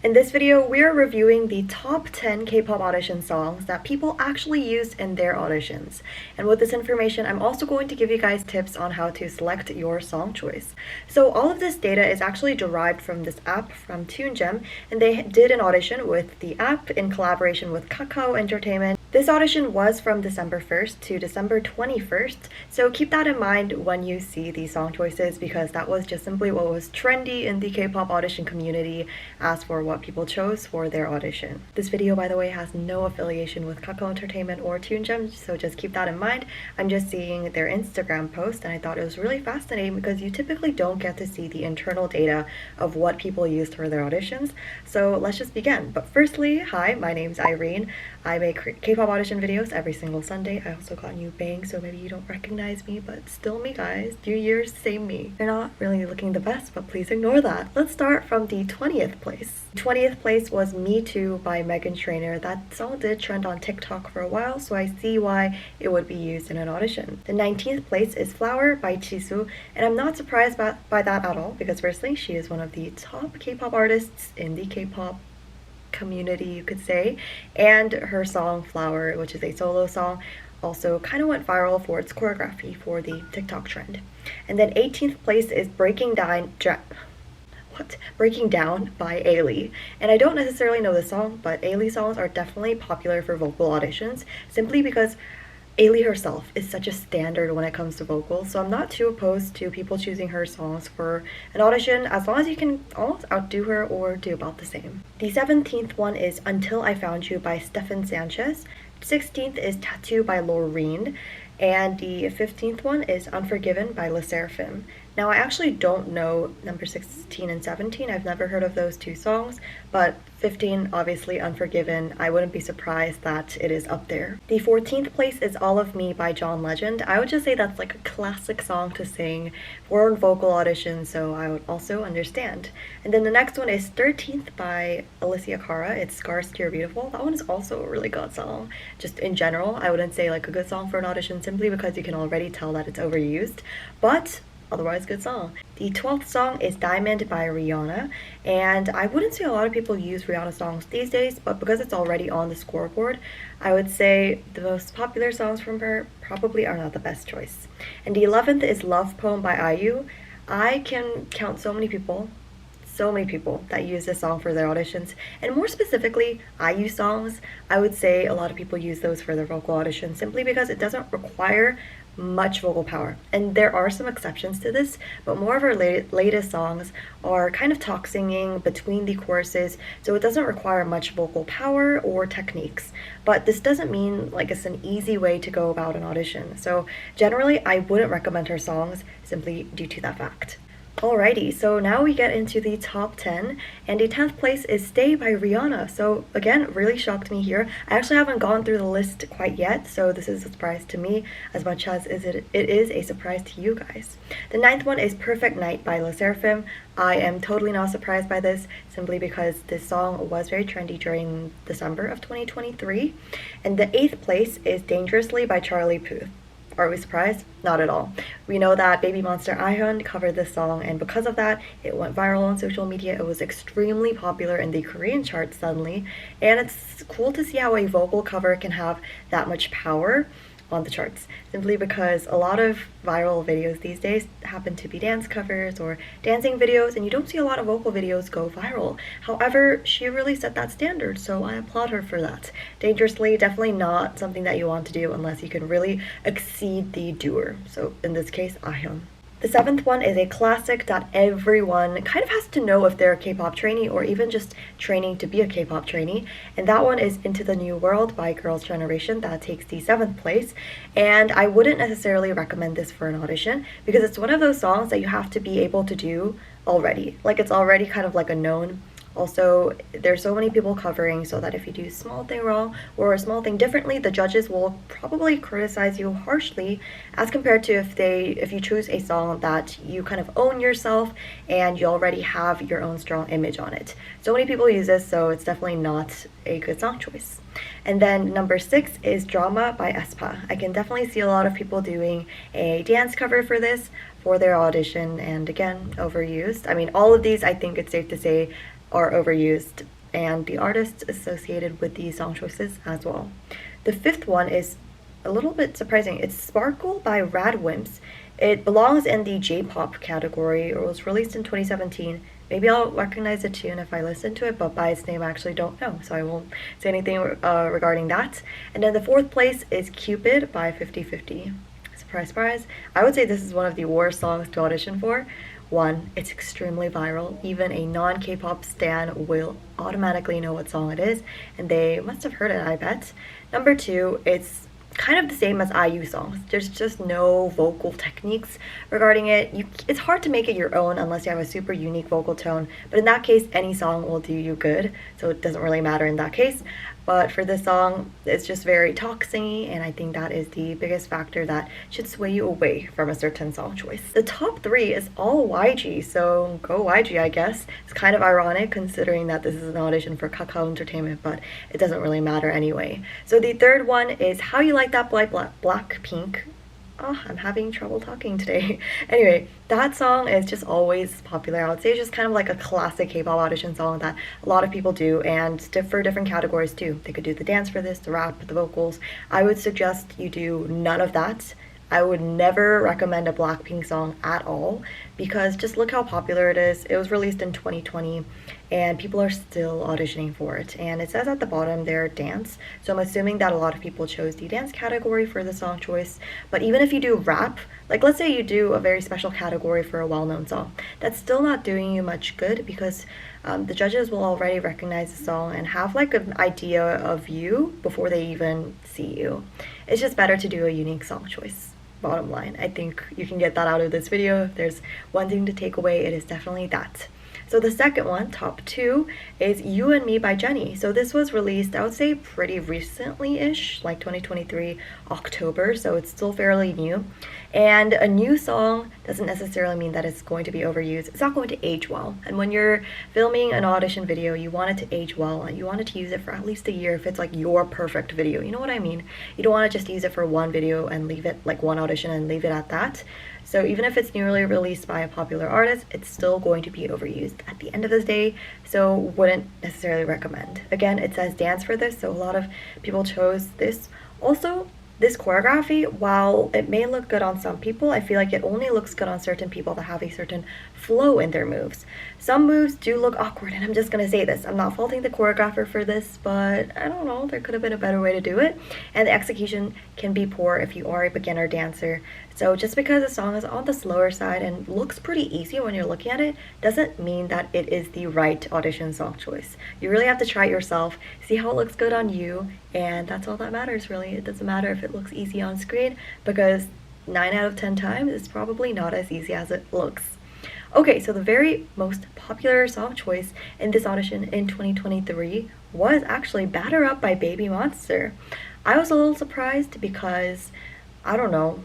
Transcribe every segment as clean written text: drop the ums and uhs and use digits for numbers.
In this video, we are reviewing the top 10 K-pop audition songs that people actually used in their auditions. And with this information, I'm also going to give you guys tips on how to select your song choice. So all of this data is actually derived from this app from TuneGem, and they did an audition with the app in collaboration with Kakao Entertainment. This audition was from December 1st to December 21st, so keep that in mind when you see these song choices because that was just simply what was trendy in the K-pop audition community as for what people chose for their audition. This video, by the way, has no affiliation with Kakao Entertainment or TuneGem, so just keep that in mind. I'm just seeing their Instagram post and I thought it was really fascinating because you typically don't get to see the internal data of what people used for their auditions. So let's just begin. But firstly, hi, my name's Irene. I make K-pop audition videos every single Sunday. I also got new bangs, so maybe you don't recognize me, but still me, guys. New year's, same me. They're not really looking the best, but please ignore that. Let's start from the 20th place. 20th place was Me Too by Meghan Trainor. That song did trend on TikTok for a while, so I see why it would be used in an audition. The 19th place is Flower by Jisoo, and I'm not surprised by that at all, because firstly, she is one of the top K-pop artists in the K-pop community, you could say, and her song Flower, which is a solo song, also kind of went viral for its choreography for the TikTok trend. And then 18th place is Breaking Down by Ailey. And I don't necessarily know the song, but Ailey songs are definitely popular for vocal auditions simply because Ailey herself is such a standard when it comes to vocals, so I'm not too opposed to people choosing her songs for an audition as long as you can almost outdo her or do about the same. The 17th one is Until I Found You by Stefan Sanchez. 16th is Tattoo by Loreen. And the 15th one is Unforgiven by Le Sserafim. Now, I actually don't know number 16 and 17. I've never heard of those two songs, but 15, obviously Unforgiven, I wouldn't be surprised that it is up there. The 14th place is All of Me by John Legend. I would just say that's like a classic song to sing for a vocal audition, so I would also understand. And then the next one is 13th by Alicia Cara. It's Scars to Your Beautiful. That one is also a really good song. Just in general, I wouldn't say like a good song for an audition simply because you can already tell that it's overused, but otherwise good song. The 12th song is Diamond by Rihanna, and I wouldn't say a lot of people use Rihanna songs these days, but because it's already on the scoreboard, I would say the most popular songs from her probably are not the best choice. And the 11th is Love Poem by IU. I can count so many people that use this song for their auditions, and more specifically IU songs. I would say a lot of people use those for their vocal auditions simply because it doesn't require much vocal power, and there are some exceptions to this, but more of her latest songs are kind of talk singing between the choruses, so it doesn't require much vocal power or techniques. But this doesn't mean like it's an easy way to go about an audition, so generally I wouldn't recommend her songs simply due to that fact. Alrighty, so now we get into the top 10, and the 10th place is Stay by Rihanna. So again, really shocked me here. I actually haven't gone through the list quite yet, so this is a surprise to me as much as it is a surprise to you guys. The 9th one is Perfect Night by Le Sserafim. I am totally not surprised by this, simply because this song was very trendy during December of 2023. And the 8th place is Dangerously by Charlie Puth. Are we surprised? Not at all. We know that Baby Monster Ihyun covered this song, and because of that, it went viral on social media. It was extremely popular in the Korean charts suddenly, and it's cool to see how a vocal cover can have that much power on the charts, simply because a lot of viral videos these days happen to be dance covers or dancing videos, and you don't see a lot of vocal videos go viral. However, she really set that standard, so I applaud her for that. Dangerously, definitely not something that you want to do unless you can really exceed the doer, so in this case, Ahyeon. The 7th one is a classic that everyone kind of has to know if they're a K-pop trainee or even just training to be a K-pop trainee, and that one is Into the New World by Girls' Generation. That takes the 7th place, and I wouldn't necessarily recommend this for an audition because it's one of those songs that you have to be able to do already. Like, it's already kind of like a known. Also, there's so many people covering, so that if you do a small thing wrong or a small thing differently, the judges will probably criticize you harshly as compared to if you choose a song that you kind of own yourself and you already have your own strong image on it. So many people use this, so it's definitely not a good song choice. And then number 6 is Drama by aespa. I can definitely see a lot of people doing a dance cover for this for their audition, and again, overused. I mean, all of these, I think it's safe to say, are overused, and the artists associated with these song choices as well. The fifth one is a little bit surprising. It's Sparkle by Radwimps. It belongs in the J-pop category. It was released in 2017. Maybe I'll recognize the tune if I listen to it, but by its name I actually don't know, so I won't say anything regarding that. And then the fourth place is Cupid by 50/50. Surprise, surprise. I would say this is one of the worst songs to audition for. One, it's extremely viral. Even a non-K-pop stan will automatically know what song it is, and they must have heard it, I bet. Number two, it's kind of the same as IU songs. There's just no vocal techniques regarding it. It's hard to make it your own unless you have a super unique vocal tone, but in that case, any song will do you good, so it doesn't really matter in that case. But for this song, it's just very talk-singy, and I think that is the biggest factor that should sway you away from a certain song choice. The top three is all YG, so go YG, I guess. It's kind of ironic considering that this is an audition for Kakao Entertainment, but it doesn't really matter anyway. So the third one is How You Like That by Blackpink. Oh, I'm having trouble talking today. Anyway, that song is just always popular. I would say it's just kind of like a classic K-pop audition song that a lot of people do, and for different categories too. They could do the dance for this, the rap, the vocals. I would suggest you do none of that. I would never recommend a Blackpink song at all because just look how popular it is. It was released in 2020 and people are still auditioning for it. And it says at the bottom there dance, so I'm assuming that a lot of people chose the dance category for the song choice. But even if you do rap, like let's say you do a very special category for a well-known song, that's still not doing you much good because the judges will already recognize the song and have like an idea of you before they even see you. It's just better to do a unique song choice. Bottom line, I think you can get that out of this video. If there's one thing to take away, it is definitely that. So the second one, top two, is You and Me by Jennie. So this was released, I would say, pretty recently-ish, like 2023 October, so it's still fairly new. And a new song doesn't necessarily mean that it's going to be overused. It's not going to age well. And when you're filming an audition video, you want it to age well, and you want it to use it for at least a year if it's like your perfect video. You know what I mean? You don't want to just use it for one video and leave it, like one audition and leave it at that. So even if it's newly released by a popular artist, it's still going to be overused at the end of the day, so wouldn't necessarily recommend. Again, it says dance for this, so a lot of people chose this. Also, this choreography, while it may look good on some people, I feel like it only looks good on certain people that have a certain flow in their moves. Some moves do look awkward, and I'm just gonna say this. I'm not faulting the choreographer for this, but I don't know, there could have been a better way to do it. And the execution can be poor if you are a beginner dancer. So just because a song is on the slower side and looks pretty easy when you're looking at it, doesn't mean that it is the right audition song choice. You really have to try it yourself, see how it looks good on you, and that's all that matters really. It doesn't matter if it looks easy on screen, because 9 out of 10 times it's probably not as easy as it looks. Okay, so the very most popular song choice in this audition in 2023 was actually Batter Up by Baby Monster. I was a little surprised because, I don't know,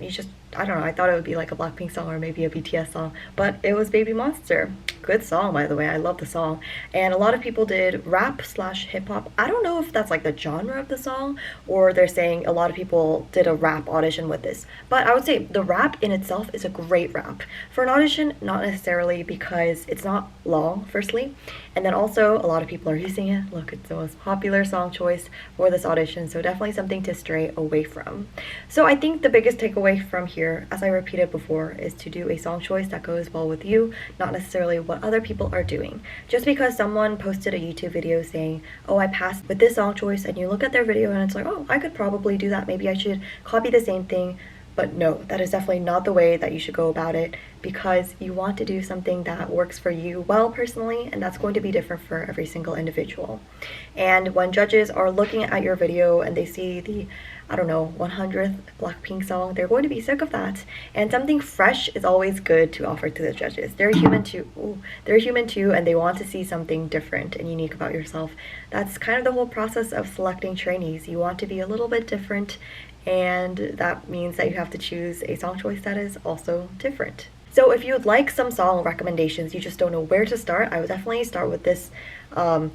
I thought it would be like a Blackpink song or maybe a BTS song, but it was Baby Monster. Good song, by the way. I love the song. And a lot of people did rap slash hip hop. I don't know if that's like the genre of the song or they're saying a lot of people did a rap audition with this. But I would say the rap in itself is a great rap. For an audition, not necessarily because it's not long, firstly. And then also a lot of people are using it. Look, it's the most popular song choice for this audition, so definitely something to stray away from. So I think the biggest takeaway from here, as I repeated before, is to do a song choice that goes well with you, not necessarily what other people are doing. Just because someone posted a YouTube video saying, oh, I passed with this song choice, and you look at their video and it's like, oh, I could probably do that. Maybe I should copy the same thing. But no, that is definitely not the way that you should go about it, because you want to do something that works for you well personally, and that's going to be different for every single individual. And when judges are looking at your video and they see the, I don't know, 100th Blackpink song, they're going to be sick of that. And something fresh is always good to offer to the judges. They're human too. They're human too, and they want to see something different and unique about yourself. That's kind of the whole process of selecting trainees. You want to be a little bit different, and that means that you have to choose a song choice that is also different. So if you would like some song recommendations, you just don't know where to start, I would definitely start with this,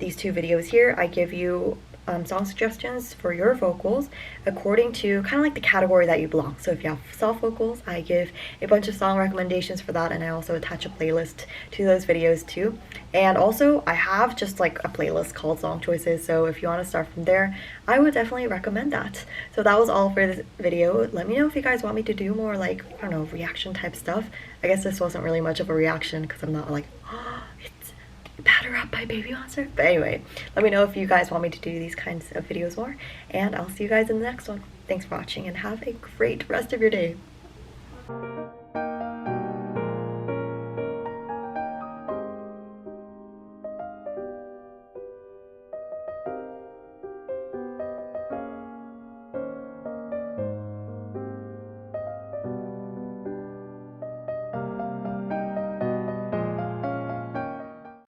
these two videos here. I give you song suggestions for your vocals according to kind of like the category that you belong. So if you have soft vocals, I give a bunch of song recommendations for that, and I also attach a playlist to those videos too. And also I have just like a playlist called Song Choices, so if you want to start from there, I would definitely recommend that. So that was all for this video. Let me know if you guys want me to do more like, I don't know, reaction type stuff. I guess this wasn't really much of a reaction because I'm not like, oh, it's Batter Up by Baby Monster. But anyway, let me know if you guys want me to do these kinds of videos more, and I'll see you guys in the next one. Thanks for watching and have a great rest of your day.